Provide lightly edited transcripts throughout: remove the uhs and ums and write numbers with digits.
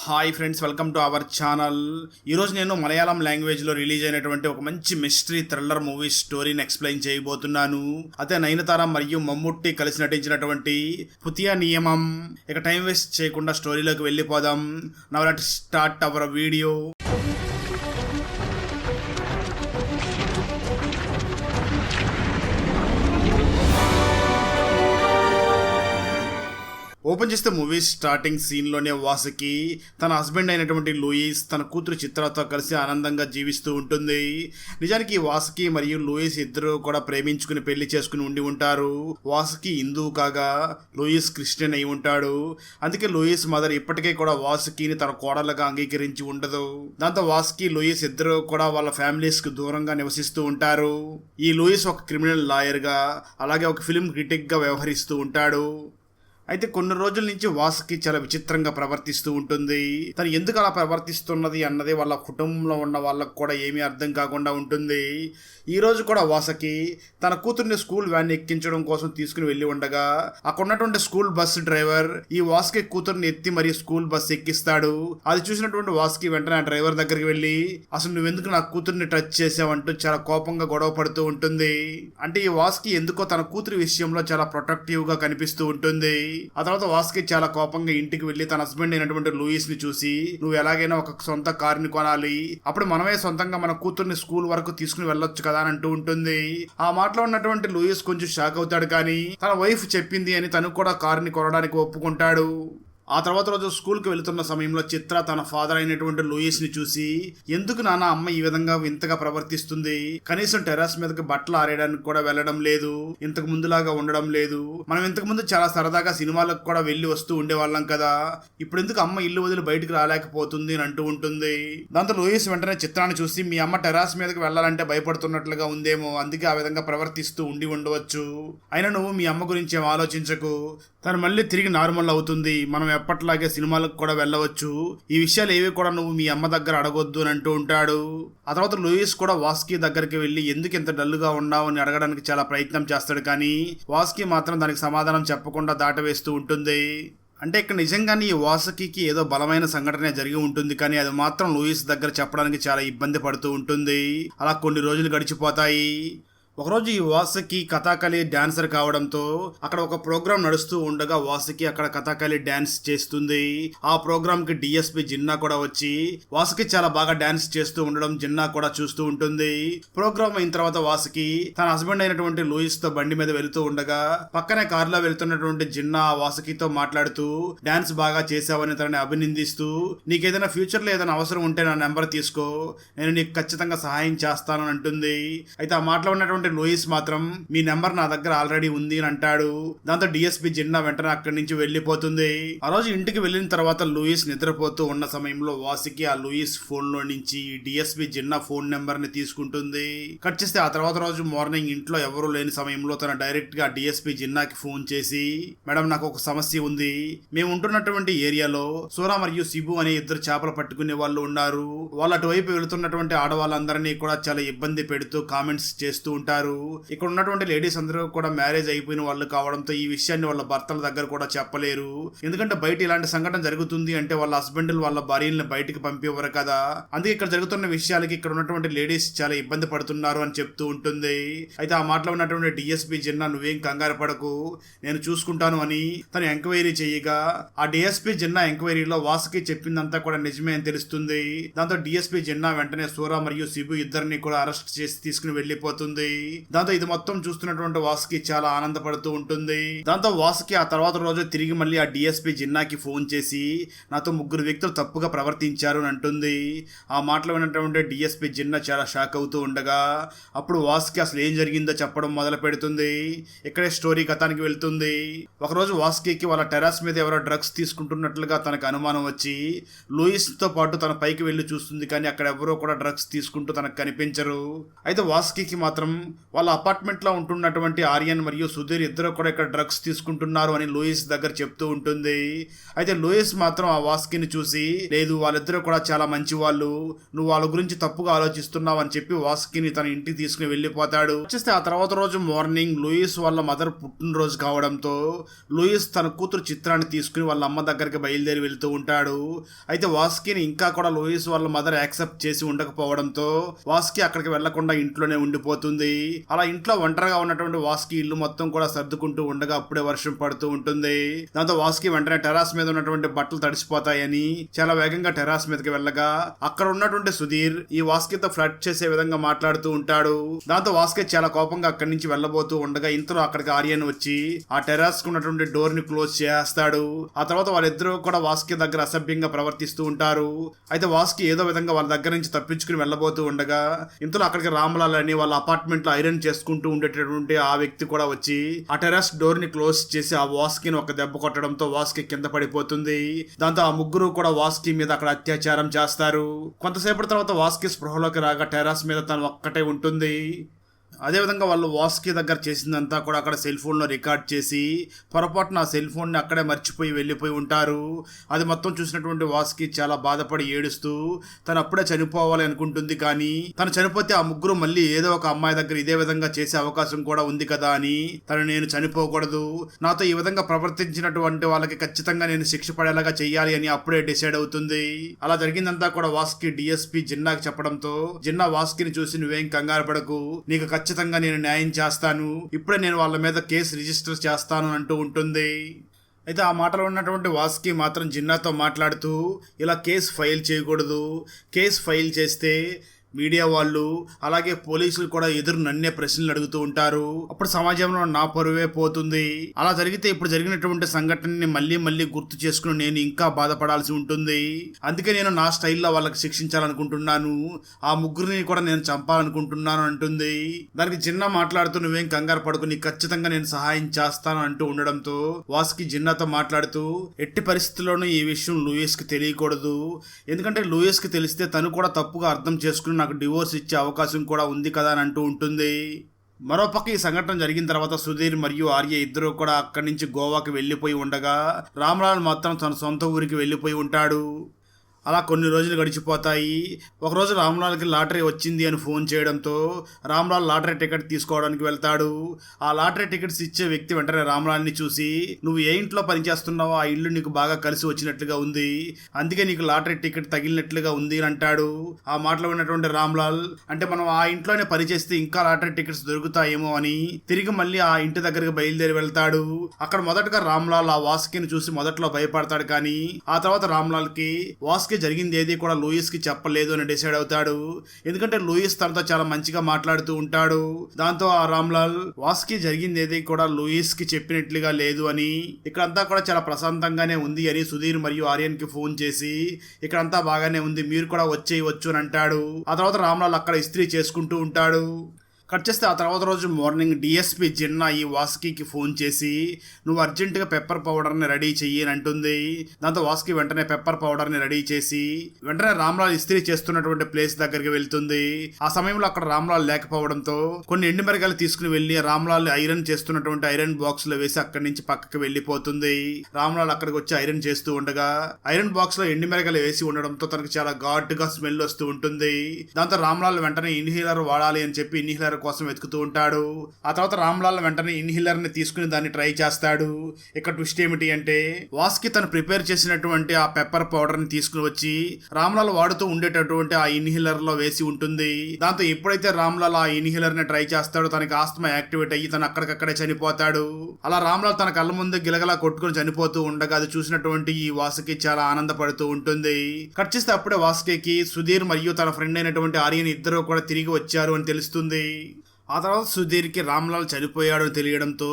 Hi friends, welcome to our channel. ఈరోజు నేను మలయాళం లాంగ్వేజ్లో రిలీజ్ అయినటువంటి ఒక మంచి మిస్టరీ థ్రిల్లర్ మూవీ స్టోరీని ఎక్స్ప్లెయిన్ చేయబోతున్నాను. అదే నయనతార మరియు మమ్ముట్టి కలిసి నటించినటువంటి పుతియా నియమం. ఇక టైం వేస్ట్ చేయకుండా స్టోరీలోకి వెళ్ళిపోదాం. Now let's start our video. Open చేస్తే మూవీ స్టార్టింగ్ సీన్లోనే వాసుకి తన హస్బెండ్ అయినటువంటి లూయిస్ తన కూతురు చిత్రతో కలిసి ఆనందంగా జీవిస్తూ ఉంటుంది. నిజానికి వాసుకి మరియు లూయిస్ ఇద్దరు కూడా ప్రేమించుకుని పెళ్లి చేసుకుని ఉండి ఉంటారు. వాసుకి హిందువు కాగా లూయిస్ క్రిస్టియన్ అయి ఉంటాడు. అందుకే లూయిస్ మదర్ ఇప్పటికే కూడా వాసుకిని తన కోడలుగా అంగీకరించి ఉండదు. దాంతో వాసుకి లూయిస్ ఇద్దరు కూడా వాళ్ళ ఫ్యామిలీస్ కు దూరంగా నివసిస్తూ ఉంటారు. ఈ లూయిస్ ఒక క్రిమినల్ లాయర్ గా అలాగే ఒక ఫిల్మ్ క్రిటిక్ గా వ్యవహరిస్తూ ఉంటాడు. అయితే కొన్ని రోజుల నుంచి వాసుకి చాలా విచిత్రంగా ప్రవర్తిస్తూ ఉంటుంది. తను ఎందుకు అలా ప్రవర్తిస్తున్నది అన్నది వాళ్ళ కుటుంబంలో ఉన్న వాళ్ళకు కూడా ఏమీ అర్థం కాకుండా ఉంటుంది. ఈ రోజు కూడా వాసుకి తన కూతుర్ని స్కూల్ వ్యాన్ ఎక్కించడం కోసం తీసుకుని వెళ్ళి ఉండగా అక్కడ ఉన్నటువంటి స్కూల్ బస్ డ్రైవర్ ఈ వాసుకి కూతుర్ని ఎత్తి మరియు స్కూల్ బస్ ఎక్కిస్తాడు. అది చూసినటువంటి వాసుకి వెంటనే ఆ డ్రైవర్ దగ్గరికి వెళ్ళి అసలు నువ్వెందుకు నా కూతుర్ని టచ్ చేసావంటూ చాలా కోపంగా గొడవ పడుతూ ఉంటుంది. అంటే ఈ వాసుకి ఎందుకో తన కూతురి విషయంలో చాలా ప్రొటెక్టివ్ గా కనిపిస్తూ ఉంటుంది. ఆ తర్వాత వాసుకి చాలా కోపంగా ఇంటికి వెళ్లి తన హస్బెండ్ అయినటువంటి లూయిస్ ని చూసి నువ్వు ఎలాగైనా ఒక సొంత కారుని కొనాలి, అప్పుడు మనమే సొంతంగా మన కూతుర్ని స్కూల్ వరకు తీసుకుని వెళ్ళొచ్చు కదా అని అంటూ ఉంటుంది. ఆ మాటలో ఉన్నటువంటి లూయిస్ కొంచెం షాక్ అవుతాడు. కానీ తన వైఫ్ చెప్పింది అని తను కూడా కారుని కొనడానికి ఒప్పుకుంటాడు. ఆ తర్వాత రోజు స్కూల్కి వెళుతున్న సమయంలో చిత్ర తన ఫాదర్ అయినటువంటి లూయిస్ ని చూసి ఎందుకు నాన్న అమ్మ ఈ విధంగా వింతగా ప్రవర్తిస్తుంది, కనీసం టెర్రస్ మీదకి బట్టలు ఆరేయడానికి కూడా వెళ్ళడం లేదు, ఇంతకు ముందులాగా ఉండడం లేదు, మనం ఇంతకు ముందు చాలా సరదాగా సినిమాలకు కూడా వెళ్ళి వస్తూ ఉండేవాళ్ళం కదా, ఇప్పుడు ఎందుకు అమ్మ ఇల్లు వదిలి బయటకు రాలేకపోతుంది అని అంటూ ఉంటుంది. దాంతో లూయిస్ వెంటనే చిత్రాన్ని చూసి మీ అమ్మ టెర్రస్ మీదకి వెళ్ళాలంటే భయపడుతున్నట్లుగా ఉందేమో, అందుకే ఆ విధంగా ప్రవర్తిస్తూ ఉండవచ్చు. అయినా నువ్వు మీ అమ్మ గురించి ఏం ఆలోచించకు, తను మళ్ళీ తిరిగి నార్మల్ అవుతుంది, మనం ఎప్పట్లాగే సినిమాలకు కూడా వెళ్ళవచ్చు, ఈ విషయాలు ఏవి కూడా నువ్వు మీ అమ్మ దగ్గర అడగొద్దు అని అంటూ ఉంటాడు. ఆ తర్వాత లూయిస్ కూడా వాసుకి దగ్గరికి వెళ్ళి ఎందుకు ఇంత డల్లుగా ఉన్నావు అని అడగడానికి చాలా ప్రయత్నం చేస్తాడు. కానీ వాసుకి మాత్రం దానికి సమాధానం చెప్పకుండా దాటవేస్తూ ఉంటుంది. అంటే ఇక్కడ నిజంగానే ఈ వాసుకి ఏదో బలమైన సంఘటన జరిగి ఉంటుంది, కానీ అది మాత్రం లూయిస్ దగ్గర చెప్పడానికి చాలా ఇబ్బంది పడుతూ ఉంటుంది. అలా కొన్ని రోజులు గడిచిపోతాయి. ఒకరోజు ఈ వాసుకి కథాకళి డాన్సర్ కావడంతో అక్కడ ఒక ప్రోగ్రామ్ నడుస్తూ ఉండగా వాసుకి అక్కడ కథాకళి డాన్స్ చేస్తుంది. ఆ ప్రోగ్రామ్ కి డిఎస్పి జిన్నా కూడా వచ్చి వాసుకి చాలా బాగా డాన్స్ చేస్తూ ఉండడం జిన్నా కూడా చూస్తూ ఉంటుంది. ప్రోగ్రామ్ అయిన తర్వాత వాసుకి తన హస్బెండ్ అయినటువంటి లూయిస్ తో బండి మీద వెళుతూ ఉండగా పక్కనే కారులో వెళ్తున్నటువంటి జిన్నా వాసుకితో మాట్లాడుతూ డాన్స్ బాగా చేశావని తనని అభినందిస్తూ నీకేదైనా ఫ్యూచర్ లో ఏదైనా అవసరం ఉంటే నా నెంబర్ తీసుకో, నేను నీకు ఖచ్చితంగా సహాయం చేస్తానని అంటుంది. అయితే ఆ మాటలో ఉన్నటువంటి లూయిస్ మాత్రం మీ నెంబర్ నా దగ్గర ఆల్రెడీ ఉంది అని అంటాడు. దాంతో డిఎస్పి జిన్నా వెంటనే అక్కడి నుంచి వెళ్లిపోతుంది. ఆ రోజు ఇంటికి వెళ్లిన తర్వాత లూయిస్ నిద్రపోతూ ఉన్న సమయంలో వాసుకి ఆ లూయిస్ ఫోన్ లో నుంచి డిఎస్పి జిన్నా ఫోన్ నెంబర్ ని తీసుకుంటుంది. కట్ చేస్తే ఆ తర్వాత రోజు మార్నింగ్ ఇంట్లో ఎవరూ లేని సమయంలో తన డైరెక్ట్ గా డిఎస్పి జిన్నాకి ఫోన్ చేసి మేడం నాకు ఒక సమస్య ఉంది, మేము ఉంటున్నటువంటి ఏరియాలో సూరా మరియు సిబు అనే ఇద్దరు చేపలు పట్టుకునే వాళ్ళు ఉన్నారు, వాళ్ళ అటువైపు వెళుతున్నటువంటి ఆడవాళ్ళందరినీ కూడా చాలా ఇబ్బంది పెడుతూ కామెంట్స్ చేస్తూ ఉంటారు. ఇక్కడ ఉన్నటువంటి లేడీస్ అందరూ కూడా మ్యారేజ్ అయిపోయిన వాళ్ళు కావడంతో ఈ విషయాన్ని వాళ్ళ భర్తల దగ్గర కూడా చెప్పలేరు, ఎందుకంటే బయట ఇలాంటి సంఘటన జరుగుతుంది అంటే వాళ్ళ హస్బెండ్లు వాళ్ళ భార్యల్ని బయటికి పంపేవారు కదా, అందుకే ఇక్కడ జరుగుతున్న విషయాలకి ఇక్కడ ఉన్నటువంటి లేడీస్ చాలా ఇబ్బంది పడుతున్నారు అని చెప్తూ ఉంటుంది. అయితే ఆ మాటలో ఉన్నటువంటి డిఎస్పి జిన్నా నువ్వేం కంగారు పడకు, నేను చూసుకుంటాను అని తను ఎంక్వైరీ చేయగా ఆ డిఎస్పి జిన్నా ఎంక్వైరీలో వాసుకి చెప్పిందంతా కూడా నిజమే అని తెలుస్తుంది. దాంతో డిఎస్పి జిన్నా వెంటనే సూరా మరియు సిబు ఇద్దరిని కూడా అరెస్ట్ చేసి తీసుకుని వెళ్లిపోతుంది. దాంతో ఇది మొత్తం చూస్తున్నటువంటి వాసుకి చాలా ఆనందపడుతూ ఉంటుంది. దాంతో వాసుకి ఆ తర్వాత రోజు తిరిగి మళ్ళీ ఆ డిఎస్పి జిన్నాకి ఫోన్ చేసి నాతో 3 వ్యక్తులు తప్పుగా ప్రవర్తించారు అని అంటుంది. ఆ మాటలు విన్నటువంటి డిఎస్పి జిన్నా చాలా షాక్ అవుతూ ఉండగా అప్పుడు వాసుకి అసలు ఏం జరిగిందో చెప్పడం మొదలు పెడుతుంది. ఇక్కడే స్టోరీ కథానికి వెళ్తుంది. ఒకరోజు వాసుకి వాళ్ళ టెర్రస్ మీద ఎవరో డ్రగ్స్ తీసుకుంటున్నట్లుగా తనకు అనుమానం వచ్చి లూయిస్ తో పాటు తన పైకి వెళ్లి చూస్తుంది, కానీ అక్కడ ఎవరో కూడా డ్రగ్స్ తీసుకుంటూ తనకు కనిపించరు. అయితే వాసుకి మాత్రం వాళ్ళ అపార్ట్మెంట్ లో ఉంటున్నటువంటి ఆర్యన్ మరియు సుధీర్ ఇద్దరు కూడా ఇక్కడ డ్రగ్స్ తీసుకుంటున్నారు అని లూయిస్ దగ్గర చెప్తూ ఉంటుంది. అయితే లూయిస్ మాత్రం ఆ వాస్కీని చూసి, లేదు వాళ్ళిద్దరూ కూడా చాలా మంచి వాళ్ళు, నువ్వు వాళ్ళ గురించి తప్పుగా ఆలోచిస్తున్నావు అని చెప్పి వాస్కీని తన ఇంటికి తీసుకుని వెళ్ళిపోతాడు. వచ్చేస్తే ఆ తర్వాత రోజు మార్నింగ్ లూయిస్ వాళ్ళ మదర్ పుట్టినరోజు కావడంతో లూయిస్ తన కూతురు చిత్రాన్ని తీసుకుని వాళ్ళ అమ్మ దగ్గరికి బయలుదేరి వెళ్తూ ఉంటాడు. అయితే వాస్కీని ఇంకా కూడా లూయిస్ వాళ్ళ మదర్ యాక్సెప్ట్ చేసి ఉండకపోవడంతో వాస్కీ అక్కడికి వెళ్లకుండా ఇంట్లోనే ఉండిపోతుంది. అలా ఇంట్లో ఒంటరిగా ఉన్నటువంటి వాస్కీ ఇల్లు మొత్తం కూడా సర్దుకుంటూ ఉండగా అప్పుడే వర్షం పడుతూ ఉంటుంది. దాంతో వాస్కీ వెంటనే టెరాస్ మీద ఉన్నటువంటి బట్టలు తడిసిపోతాయని చాలా వేగంగా టెరాస్ మీదకి వెళ్ళగా అక్కడ ఉన్నటువంటి సుధీర్ ఈ వాస్కీతో ఫ్లర్ట్ చేసే విధంగా మాట్లాడుతూ ఉంటాడు. దాంతో వాస్కీ చాలా కోపంగా అక్కడి నుంచి వెళ్ళబోతూ ఉండగా ఇంతలో అక్కడికి ఆర్యన్ వచ్చి ఆ టెరాస్ కు ఉన్నటువంటి డోర్ ని క్లోజ్ చేస్తాడు. ఆ తర్వాత వాళ్ళిద్దరూ కూడా వాస్కీ దగ్గర అసభ్యంగా ప్రవర్తిస్తూ ఉంటారు. అయితే వాస్కీ ఏదో విధంగా వాళ్ళ దగ్గర నుంచి తప్పించుకుని వెళ్ళబోతూ ఉండగా ఇంతలో అక్కడికి రామ్లాల్ అని వాళ్ళ అపార్ట్మెంట్ లో ఐరన్ చేసుకుంటూ ఉండేటటువంటి ఆ వ్యక్తి కూడా వచ్చి ఆ టెరాస్ డోర్ ని క్లోజ్ చేసి ఆ వాస్కీని ఒక దెబ్బ కొట్టడంతో వాస్కీ కింద పడిపోతుంది. దాంతో ఆ ముగ్గురు కూడా వాస్కీ మీద అక్కడ అత్యాచారం చేస్తారు. కొంతసేపటి తర్వాత వాస్కీ స్పృహలోకి రాగా టెరాస్ మీద తను ఒక్కటే ఉంటుంది. అదేవిధంగా వాళ్ళు వాస్కీ దగ్గర చేసిందంతా కూడా అక్కడ సెల్ ఫోన్లో రికార్డ్ చేసి పొరపాటున ఆ సెల్ ఫోన్ని అక్కడే మర్చిపోయి వెళ్ళిపోయి ఉంటారు. అది మొత్తం చూసినటువంటి వాస్కీ చాలా బాధపడి ఏడుస్తూ తను అప్పుడే చనిపోవాలి అనుకుంటుంది. కానీ తను చనిపోతే ఆ ముగ్గురు మళ్ళీ ఏదో ఒక అమ్మాయి దగ్గర ఇదే విధంగా చేసే అవకాశం కూడా ఉంది కదా అని నేను చనిపోకూడదు, నాతో ఈ విధంగా ప్రవర్తించినటువంటి వాళ్ళకి ఖచ్చితంగా నేను శిక్ష పడేలాగా చెయ్యాలి అని అప్పుడే డిసైడ్ అవుతుంది. అలా జరిగిందంతా కూడా వాస్కీ డిఎస్పీ జిన్నాకి చెప్పడంతో జిన్నా వాస్కీని చూసి, నువ్వేం కంగారు పడకు, నీకు ఖచ్చితంగా నేను న్యాయం చేస్తాను, ఇప్పుడే నేను వాళ్ళ మీద కేసు రిజిస్టర్ చేస్తాను అంటూ ఉంటుంది. అయితే ఆ మాటలో ఉన్నటువంటి వాస్కీ మాత్రం జిన్నాతో మాట్లాడుతూ, ఇలా కేసు ఫైల్ చేయకూడదు, కేసు ఫైల్ చేస్తే మీడియా వాళ్ళు అలాగే పోలీసులు కూడా ఎదురు నన్నే ప్రశ్నలు అడుగుతూ ఉంటారు, అప్పుడు సమాజంలో నా పరువే పోతుంది. అలా జరిగితే ఇప్పుడు జరిగినటువంటి సంఘటనని మళ్ళీ మళ్ళీ గుర్తు చేసుకుని నేను ఇంకా బాధపడాల్సి ఉంటుంది. అందుకే నేను నా స్టైల్లో వాళ్ళకి శిక్షించాలనుకుంటున్నాను, ఆ ముగ్గురిని కూడా నేను చంపాలనుకుంటున్నాను అంటుంది. దానికి జిన్నా మాట్లాడుతూ, నువ్వేం కంగారు పడుకు, నీకు ఖచ్చితంగా నేను సహాయం చేస్తాను అంటూ ఉండడంతో వాస్కీ జిన్నాతో మాట్లాడుతూ, ఎట్టి పరిస్థితుల్లోనూ ఈ విషయం లూయిస్ కి తెలియకూడదు, ఎందుకంటే లూయిస్ కి తెలిస్తే తను కూడా తప్పుగా అర్థం చేసుకుని నాకు డివోర్స్ ఇచ్చే అవకాశం కూడా ఉంది కదా అని అంటూ ఉంటుంది. మరోపక్క ఈ సంఘటన జరిగిన తర్వాత సుధీర్ మరియు ఆర్య ఇద్దరు కూడా అక్కడి నుంచి గోవాకి వెళ్ళిపోయి ఉండగా రామ్లాల్ మాత్రం తన సొంత ఊరికి వెళ్ళిపోయి ఉంటాడు. అలా కొన్ని రోజులు గడిచిపోతాయి. ఒకరోజు రామ్లాల్కి లాటరీ వచ్చింది అని ఫోన్ చేయడంతో రామ్లాల్ లాటరీ టికెట్ తీసుకోవడానికి వెళ్తాడు. ఆ లాటరీ టికెట్స్ ఇచ్చే వ్యక్తి వెంటనే రామ్లాల్ని చూసి, నువ్వు ఏ ఇంట్లో పనిచేస్తున్నావో ఆ ఇల్లు నీకు బాగా కలిసి వచ్చినట్లుగా ఉంది, అందుకే నీకు లాటరీ టికెట్ తగిలినట్లుగా ఉంది అని అంటాడు. ఆ మాటలో ఉన్నటువంటి రామ్లాల్, అంటే మనం ఆ ఇంట్లోనే పనిచేస్తే ఇంకా లాటరీ టికెట్స్ దొరుకుతాయేమో అని తిరిగి మళ్ళీ ఆ ఇంటి దగ్గరికి బయలుదేరి వెళ్తాడు. అక్కడ మొదటగా రామ్లాల్ ఆ వాస్కీని చూసి మొదట్లో భయపడతాడు. కానీ ఆ తర్వాత రామ్లాల్కి వాస్కీ జరిగింది ఏది కూడా లూయిస్ కి చెప్పలేదు అని డిసైడ్ అవుతాడు. ఎందుకంటే లూయిస్ తనతో చాలా మంచిగా మాట్లాడుతూ ఉంటాడు. దాంతో ఆ రామ్లాల్ వాస్కీ జరిగింది ఏది కూడా లూయిస్ కి చెప్పినట్లుగా లేదు అని, ఇక్కడంతా కూడా చాలా ప్రశాంతంగానే ఉంది అని సుధీర్ మరియు ఆర్యన్ కి ఫోన్ చేసి, ఇక్కడంతా బాగానే ఉంది, మీరు కూడా వచ్చేయవచ్చు అని అంటాడు. ఆ తర్వాత రామ్లాల్ అక్కడ ఇస్త్రీ చేసుకుంటూ ఉంటాడు. కట్ చేస్తే ఆ తర్వాత రోజు మార్నింగ్ డిఎస్పీ జిన్నా ఈ వాస్కీకి ఫోన్ చేసి, నువ్వు అర్జెంటుగా పెప్పర్ పౌడర్ని రెడీ చెయ్యి అని అంటుంది. దాంతో వాస్కీ వెంటనే పెప్పర్ పౌడర్ని రెడీ చేసి వెంటనే రామ్లాల్ ఇస్త్రీ చేస్తున్నటువంటి ప్లేస్ దగ్గరికి వెళ్తుంది. ఆ సమయంలో అక్కడ రామ్లాల్ లేకపోవడంతో కొన్ని ఎండు మిరగాయలు తీసుకుని వెళ్లి రామ్లాల్ ఐరన్ చేస్తున్నటువంటి ఐరన్ బాక్స్ లో వేసి అక్కడి నుంచి పక్కకి వెళ్లిపోతుంది. రామ్లాల్ అక్కడికి వచ్చి ఐరన్ చేస్తూ ఉండగా ఐరన్ బాక్స్ లో ఎండు మిరగాయలు వేసి ఉండడంతో తనకు చాలా ఘాటుగా స్మెల్ వస్తూ ఉంటుంది. దాంతో రామ్లాల్ వెంటనే ఇన్హీలర్ వాడాలి అని చెప్పి ఇన్హీలర్ కోసం వెతుకుతూ ఉంటాడు. ఆ తర్వాత రామ్లాల్ వెంటనే ఇన్హీలర్ ని తీసుకుని దాన్ని ట్రై చేస్తాడు. ఇక్కడ ట్విస్ట్ ఏమిటి అంటే వాస్కీ తను ప్రిపేర్ చేసినటువంటి ఆ పెప్పర్ పౌడర్ ని తీసుకుని వచ్చి రామ్లాల్ వాడుతూ ఉండేటటువంటి ఆ ఇన్హీలర్ లో వేసి ఉంటుంది. దాంతో ఎప్పుడైతే రామ్లాల్ ఆ ఇన్హీలర్ ని ట్రై చేస్తాడో తనకి ఆస్తమా యాక్టివేట్ అయ్యి తను అక్కడికక్కడే చనిపోతాడు. అలా రామ్లాల్ తన కళ్ళ ముందు గిలగలా కొట్టుకుని చనిపోతూ ఉండగా అది చూసినటువంటి ఈ వాసుకి చాలా ఆనందపడుతూ ఉంటుంది. కట్ చేస్తే అప్పుడే వాసుకి సుధీర్ మరియు తన ఫ్రెండ్ అయినటువంటి ఆర్యన్ ఇద్దరు కూడా తిరిగి వచ్చారు అని తెలుస్తుంది. ఆ తర్వాత సుధీర్కి రామ్లాల్ చనిపోయాడు అని తెలియడంతో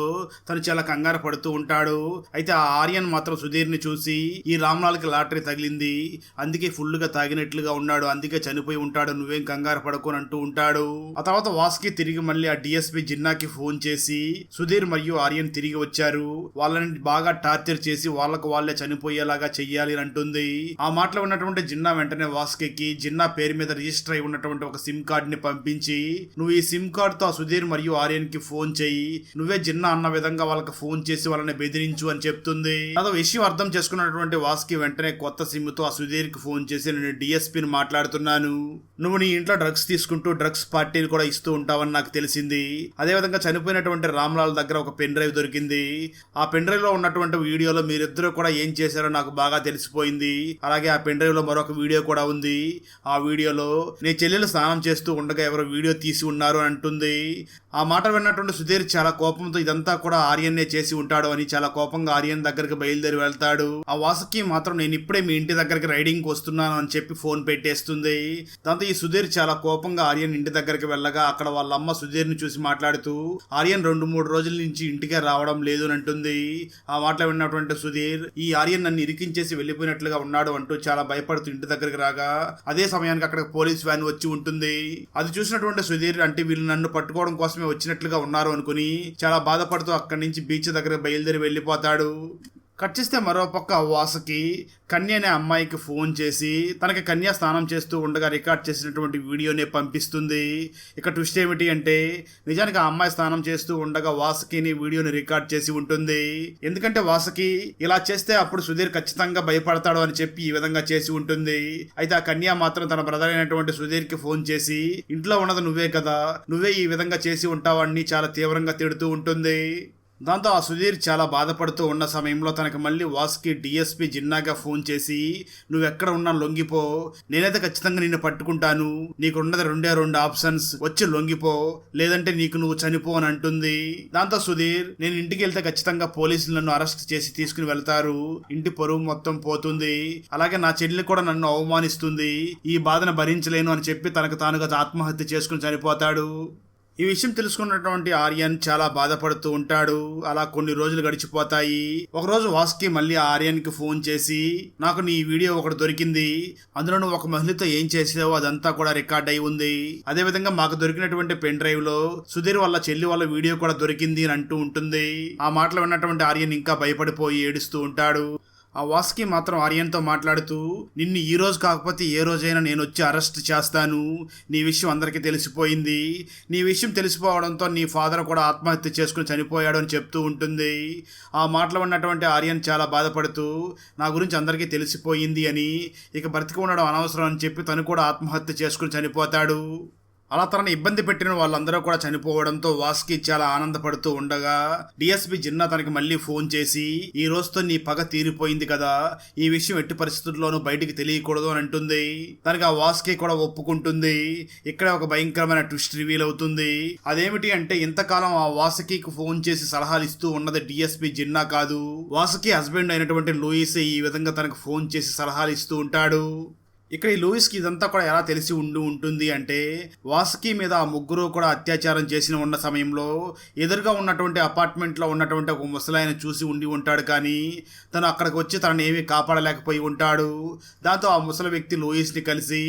తను చాలా కంగారు పడుతూ ఉంటాడు. అయితే ఆ ఆర్యన్ మాత్రం సుధీర్ని చూసి, ఈ రామ్లాల్కి లాటరీ తగిలింది, అందుకే ఫుల్గా తాగినట్లుగా ఉన్నాడు, అందుకే చనిపోయి ఉంటాడు, నువ్వేం కంగారు పడుకోని అంటూ ఉంటాడు. ఆ తర్వాత వాస్కి తిరిగి మళ్ళీ ఆ డిఎస్పీ జిన్నాకి ఫోన్ చేసి సుధీర్ మరియు ఆర్యన్ తిరిగి వచ్చారు, వాళ్ళని బాగా టార్చర్ చేసి వాళ్ళకు వాళ్ళే చనిపోయేలాగా చెయ్యాలి అని అంటుంది. ఆ మాటలో ఉన్నటువంటి జిన్నా వెంటనే వాస్కి జిన్నా పేరు మీద రిజిస్టర్ అయి ఉన్నటువంటి ఒక సిమ్ కార్డ్ ని పంపించి, నువ్వు ఈ సిమ్ కార్డ్ తో దాంతో సుధీర్ మరియు ఆర్యన్ కి ఫోన్ చేయి, నువ్వే జిన్నా అన్న విధంగా వాళ్ళకి ఫోన్ చేసి వాళ్ళని బెదిరించు అని చెప్తుంది. అదో విషయం అర్థం చేసుకున్నటువంటి వాసుకి వెంటనే కొత్త సిమ్ తో ఆ సుధీర్ కి ఫోన్ చేసి, నేను డిఎస్పీని మాట్లాడుతున్నాను, నువ్వు నీ ఇంట్లో డ్రగ్స్ తీసుకుంటూ డ్రగ్స్ పార్టీలు కూడా ఇస్తూ ఉంటావని నాకు తెలిసింది. అదేవిధంగా చనిపోయినటువంటి రామ్లాల్ దగ్గర ఒక పెన్ డ్రైవ్ దొరికింది. ఆ పెన్ డ్రైవ్ లో ఉన్నటువంటి వీడియోలో మీరిద్దరూ కూడా ఏం చేశారో నాకు బాగా తెలిసిపోయింది. అలాగే ఆ పెన్ డ్రైవ్ లో మరొక వీడియో కూడా ఉంది. ఆ వీడియోలో నీ చెల్లెలు స్నానం చేస్తూ ఉండగా ఎవరో వీడియో తీసి ఉన్నారు అని అంటుంది. ఆ మాట విన్నటువంటి సుధీర్ చాలా కోపంతో ఇదంతా కూడా ఆర్యన్నే చేసి ఉంటాడు అని చాలా కోపంగా ఆర్యన్ దగ్గరికి బయలుదేరి వెళ్తాడు. ఆ వాసుకి మాత్రం నేను ఇప్పుడే మీ ఇంటి దగ్గరికి రైడింగ్ వస్తున్నాను అని చెప్పి ఫోన్ పెట్టేస్తుంది. దాంతో ఈ సుధీర్ చాలా కోపంగా ఆర్యన్ ఇంటి దగ్గరికి వెళ్ళగా అక్కడ వాళ్ళ అమ్మ సుధీర్ ని చూసి మాట్లాడుతూ, ఆర్యన్ 2-3 రోజుల నుంచి ఇంటికే రావడం లేదు అని అంటుంది. ఆ మాటలు విన్నటువంటి సుధీర్, ఈ ఆర్యన్ నన్ను ఇరికించేసి వెళ్ళిపోయినట్లుగా ఉన్నాడు అంటూ చాలా భయపడుతూ ఇంటి దగ్గరికి రాగా అదే సమయానికి అక్కడ పోలీస్ వ్యాన్ వచ్చి ఉంటుంది. అది చూసినటువంటి సుధీర్, అంటే వీళ్ళు నన్ను పట్టుకోవడం కోసమే వచ్చినట్లుగా ఉన్నారు అనుకుని చాలా బాధపడుతూ అక్కడి నుంచి బీచ్ దగ్గర బయలుదేరి వెళ్ళిపోతాడు. కట్ చేస్తే మరో పక్క వాసుకి కన్య అనే అమ్మాయికి ఫోన్ చేసి తనకి కన్య స్నానం చేస్తూ ఉండగా రికార్డ్ చేసినటువంటి వీడియోనే పంపిస్తుంది. ఇక ట్విస్ట్ ఏమిటి అంటే నిజానికి ఆ అమ్మాయి స్నానం చేస్తూ ఉండగా వాసుకిని వీడియోని రికార్డ్ చేసి ఉంటుంది. ఎందుకంటే వాసుకి ఇలా చేస్తే అప్పుడు సుధీర్ ఖచ్చితంగా భయపడతాడు అని చెప్పి ఈ విధంగా చేసి ఉంటుంది. అయితే ఆ కన్య మాత్రం తన బ్రదర్ అయినటువంటి సుధీర్ కి ఫోన్ చేసి, ఇంట్లో ఉన్నది నువ్వే కదా, నువ్వే ఈ విధంగా చేసి ఉంటావని చాలా తీవ్రంగా తిడుతూ ఉంటుంది. దాంతో ఆ సుధీర్ చాలా బాధపడుతూ ఉన్న సమయంలో తనకి మళ్ళీ వాసుకి డిఎస్పీ జిన్నాగా ఫోన్ చేసి, నువ్వెక్కడ ఉన్నా లొంగిపో, నేనైతే ఖచ్చితంగా నిన్ను పట్టుకుంటాను, నీకున్నది 2 ఆప్షన్స్, వచ్చి లొంగిపో లేదంటే నీకు నువ్వు చనిపో అని అంటుంది. దాంతో సుధీర్, నేను ఇంటికి వెళ్తే ఖచ్చితంగా పోలీసులు నన్ను అరెస్ట్ చేసి తీసుకుని వెళ్తారు, ఇంటి పరువు మొత్తం పోతుంది, అలాగే నా చెల్లి కూడా నన్ను అవమానిస్తుంది, ఈ బాధను భరించలేను అని చెప్పి తనకు తానుగా ఆత్మహత్య చేసుకుని చనిపోతాడు. ఈ విషయం తెలుసుకున్నటువంటి ఆర్యన్ చాలా బాధపడుతూ ఉంటాడు. అలా కొన్ని రోజులు గడిచిపోతాయి. ఒకరోజు వాసుకి మళ్ళీ ఆర్యన్ కి ఫోన్ చేసి, నాకు నీ వీడియో ఒకటి దొరికింది, అందులో నువ్వు ఒక మహిళతో ఏం చేసావో అదంతా కూడా రికార్డ్ అయి ఉంది, అదేవిధంగా మాకు దొరికినటువంటి పెన్ డ్రైవ్ లో సుధీర్ వాళ్ళ చెల్లి వాళ్ళ వీడియో కూడా దొరికింది అని అంటూ ఉంటుంది. ఆ మాటలు విన్నటువంటి ఆర్యన్ ఇంకా భయపడిపోయి ఏడుస్తూ ఉంటాడు. ఆ వాసుకి మాత్రం ఆర్యన్తో మాట్లాడుతూ, నిన్ను ఈ రోజు కాకపోతే ఏ రోజైనా నేను వచ్చి అరెస్ట్ చేస్తాను, నీ విషయం అందరికీ తెలిసిపోయింది, నీ విషయం తెలిసిపోవడంతో నీ ఫాదర్ కూడా ఆత్మహత్య చేసుకుని చనిపోయాడు అని చెప్తూ ఉంటుంది. ఆ మాటలు ఉన్నటువంటి ఆర్యన్ చాలా బాధపడుతూ, నా గురించి అందరికీ తెలిసిపోయింది అని, ఇక బ్రతికి ఉండడం అనవసరం అని చెప్పి తను కూడా ఆత్మహత్య చేసుకుని చనిపోతాడు. అలా తనని ఇబ్బంది పెట్టిన వాళ్ళందరూ కూడా చనిపోవడంతో వాసుకి చాలా ఆనందపడుతూ ఉండగా డిఎస్పీ జిన్నా తనకి మళ్ళీ ఫోన్ చేసి, ఈ రోజుతో నీ పగ తీరిపోయింది కదా, ఈ విషయం ఎట్టి పరిస్థితుల్లోనూ బయటికి తెలియకూడదు అని అంటుంది. దానికి ఆ వాసుకి కూడా ఒప్పుకుంటుంది. ఇక్కడ ఒక భయంకరమైన ట్విస్ట్ రివీల్ అవుతుంది. అదేమిటి అంటే ఇంతకాలం ఆ వాసుకి ఫోన్ చేసి సలహాలు ఇస్తూ ఉన్నది డిఎస్పీ జిన్నా కాదు, వాసుకి హస్బెండ్ అయినటువంటి లూయిస్ ఈ విధంగా తనకు ఫోన్ చేసి సలహాలు ఇస్తూ ఉంటాడు. ఇక్కడ ఈ లూయిస్కి ఇదంతా కూడా ఎలా తెలిసి ఉంటుంది అంటే, వాసుకి మీద ఆ ముగ్గురు కూడా అత్యాచారం చేసిన ఉన్న సమయంలో ఎదురుగా ఉన్నటువంటి అపార్ట్మెంట్లో ఉన్నటువంటి ఒక ముసలాయన చూసి ఉంటాడు, కానీ తను అక్కడికి వచ్చి తనని ఏమీ కాపాడలేకపోయి ఉంటాడు. దాంతో ఆ ముసలి వ్యక్తి లూయిస్ని కలిసి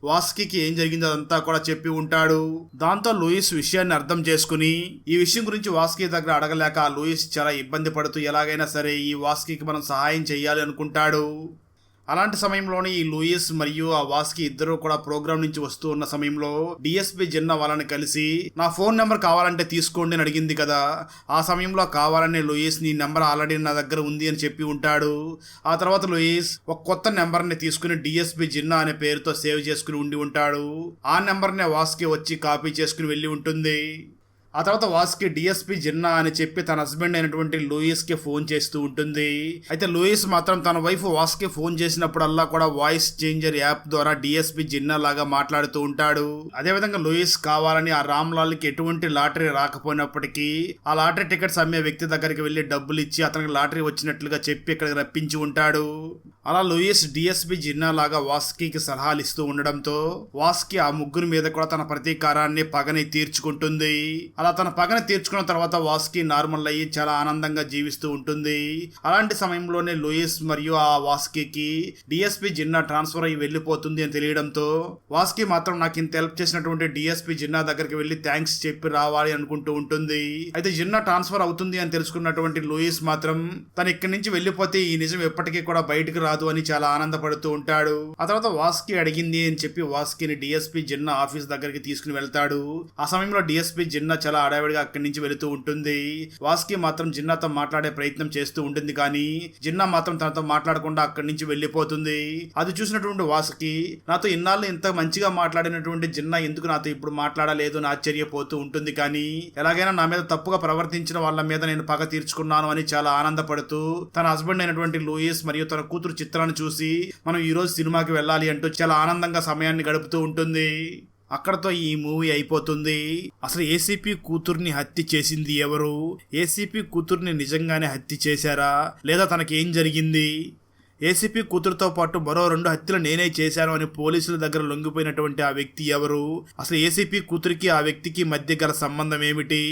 వాసుకి ఏం జరిగిందో అదంతా కూడా చెప్పి ఉంటాడు. దాంతో లూయిస్ విషయాన్ని అర్థం చేసుకుని ఈ విషయం గురించి వాసుకి దగ్గర అడగలేక ఆ లూయిస్ చాలా ఇబ్బంది పడుతూ ఎలాగైనా సరే ఈ వాసుకి మనం సహాయం చేయాలి అనుకుంటాడు. అలాంటి సమయంలోనే ఈ లూయిస్ మరియు ఆ వాసుకి ఇద్దరు కూడా ప్రోగ్రామ్ నుంచి వస్తూ ఉన్న సమయంలో డిఎస్పీ జిన్నా వాళ్ళని కలిసి, నా ఫోన్ నెంబర్ కావాలంటే తీసుకోండి అని అడిగింది కదా, ఆ సమయంలో కావాలనే లూయిస్ నీ నెంబర్ ఆల్రెడీ నా దగ్గర ఉంది అని చెప్పి ఉంటాడు. ఆ తర్వాత లూయిస్ ఒక కొత్త నెంబర్ని తీసుకుని డిఎస్పీ జిన్నా అనే పేరుతో సేవ్ చేసుకుని ఉంటాడు. ఆ నెంబర్నే వాసుకి వచ్చి కాపీ చేసుకుని వెళ్ళి ఉంటుంది. ఆ తర్వాత వాసుకి డిఎస్పీ జిన్నా అని చెప్పి తన హస్బెండ్ అయినటువంటి లూయిస్కి ఫోన్ చేస్తూ ఉంటుంది. అయితే లూయిస్ మాత్రం తన వైఫ్ వాసుకి ఫోన్ చేసినప్పుడల్లా కూడా వాయిస్ చేంజర్ యాప్ ద్వారా డిఎస్పీ జిన్నా లాగా మాట్లాడుతూ ఉంటాడు. అదేవిధంగా లూయిస్ కావాలని ఆ రామ్లాల్కి ఎటువంటి లాటరీ రాకపోయినప్పటికీ ఆ లాటరీ టికెట్స్ అమ్మే వ్యక్తి దగ్గరికి వెళ్లి డబ్బులు ఇచ్చి అతనికి లాటరీ వచ్చినట్లుగా చెప్పి ఇక్కడికి రప్పించి ఉంటాడు. అలా లూయిస్ డిఎస్పీ జిన్నా లాగా వాసుకి సలహాలు ఇస్తూ ఉండడంతో వాసుకి ఆ ముగ్గురు మీద కూడా తన ప్రతీకారాన్ని పగని తీర్చుకుంటుంది. అలా తన పగని తీర్చుకున్న తర్వాత వాసుకి నార్మల్ అయ్యి చాలా ఆనందంగా జీవిస్తూ ఉంటుంది. అలాంటి సమయంలోనే లూయిస్ మరియు ఆ వాసుకి డిఎస్పీ జిన్నా ట్రాన్స్ఫర్ అయ్యి వెళ్ళిపోతుంది అని తెలియడంతో వాసుకి మాత్రం నాకు ఇంత హెల్ప్ చేసినటువంటి డిఎస్పీ జిన్నా దగ్గరికి వెళ్లి థ్యాంక్స్ చెప్పి రావాలి అనుకుంటూ ఉంటుంది. అయితే జిన్నా ట్రాన్స్ఫర్ అవుతుంది అని తెలుసుకున్నటువంటి లూయిస్ మాత్రం తను ఇక్కడి నుంచి వెళ్ళిపోతే ఈ నిజం ఎప్పటికీ కూడా బయటకు రాదు అని చాలా ఆనందపడుతూ ఉంటాడు. ఆ తర్వాత వాసుకి అడిగింది అని చెప్పి వాసుకిని డిఎస్పీ జిన్నా ఆఫీస్ దగ్గరికి తీసుకుని వెళ్తాడు. ఆ సమయంలో డిఎస్పీ జిన్నా చాలా హడావిడిగా అక్కడి నుంచి వెళుతూ ఉంటుంది. వాసుకి మాత్రం జిన్నాతో మాట్లాడే ప్రయత్నం చేస్తూ ఉంటుంది, కానీ జిన్నా మాత్రం తనతో మాట్లాడకుండా అక్కడి నుంచి వెళ్ళిపోతుంది. అది చూసినటువంటి వాసుకి నాతో ఇన్నాళ్ళు ఇంత మంచిగా మాట్లాడినటువంటి జిన్నా ఎందుకు నాతో ఇప్పుడు మాట్లాడలేదు అని ఆశ్చర్యపోతూ ఉంటుంది. కానీ ఎలాగైనా నా మీద తప్పుగా ప్రవర్తించిన వాళ్ళ మీద నేను పగ తీర్చుకున్నాను అని చాలా ఆనందపడుతూ తన హస్బెండ్ అయినటువంటి లూయిస్ మరియు తన కూతురు చిత్రాన్ని చూసి మనం ఈ రోజు సినిమాకి వెళ్ళాలి అంటూ చాలా ఆనందంగా సమయాన్ని గడుపుతూ ఉంటుంది. అక్కడతో ఈ మూవీ అయిపోతుంది. అసలు ఏసీపీ కూతుర్ని హత్య చేసింది ఎవరు? ఏసీపీ కూతుర్ని నిజంగానే హత్య చేశారా, లేదా తనకి ఏం జరిగింది? ఏసీపీ కూతురుతో పాటు మరో 2 హత్యలు నేనే చేశాను అని పోలీసుల దగ్గర లొంగిపోయినటువంటి ఆ వ్యక్తి ఎవరు? అసలు ఏసీపీ కూతురికి ఆ వ్యక్తికి మధ్య గల సంబంధం ఏమిటి?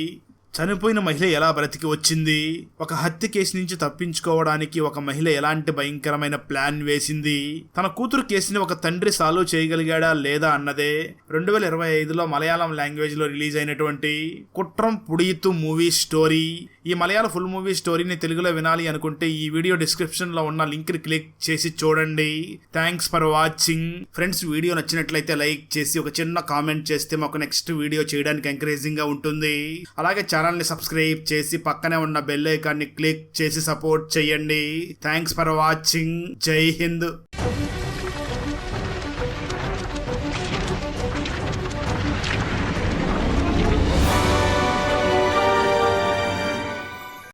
చనిపోయిన మహిళ ఎలా బ్రతికి వచ్చింది? ఒక హత్య కేసు నుంచి తప్పించుకోవడానికి ఒక మహిళ ఎలాంటి భయంకరమైన ప్లాన్ వేసింది? తన కూతురు కేసుని ఒక తండ్రి సాల్వ్ చేయగలిగాడా లేదా అన్నదే 2025లో మలయాళం లాంగ్వేజ్ లో రిలీజ్ అయినటువంటి కుట్రం పుడియతు మూవీ స్టోరీ. ఈ మలయాళ ఫుల్ మూవీ స్టోరీని తెలుగులో వినాలి అనుకుంటే ఈ వీడియో డిస్క్రిప్షన్ లో ఉన్న లింక్ ని క్లిక్ చేసి చూడండి. Thanks for watching friends. Video నచ్చినట్లయితే లైక్ చేసి ఒక చిన్న కామెంట్ చేస్తే మాకు నెక్స్ట్ వీడియో చేయడానికి ఎంకరేజింగ్ గా ఉంటుంది. అలాగే ఛానల్ ని సబ్స్క్రైబ్ చేసి పక్కనే ఉన్న బెల్ ఐకాన్ ని క్లిక్ చేసి సపోర్ట్ చేయండి. Thanks for watching. జై హింద్.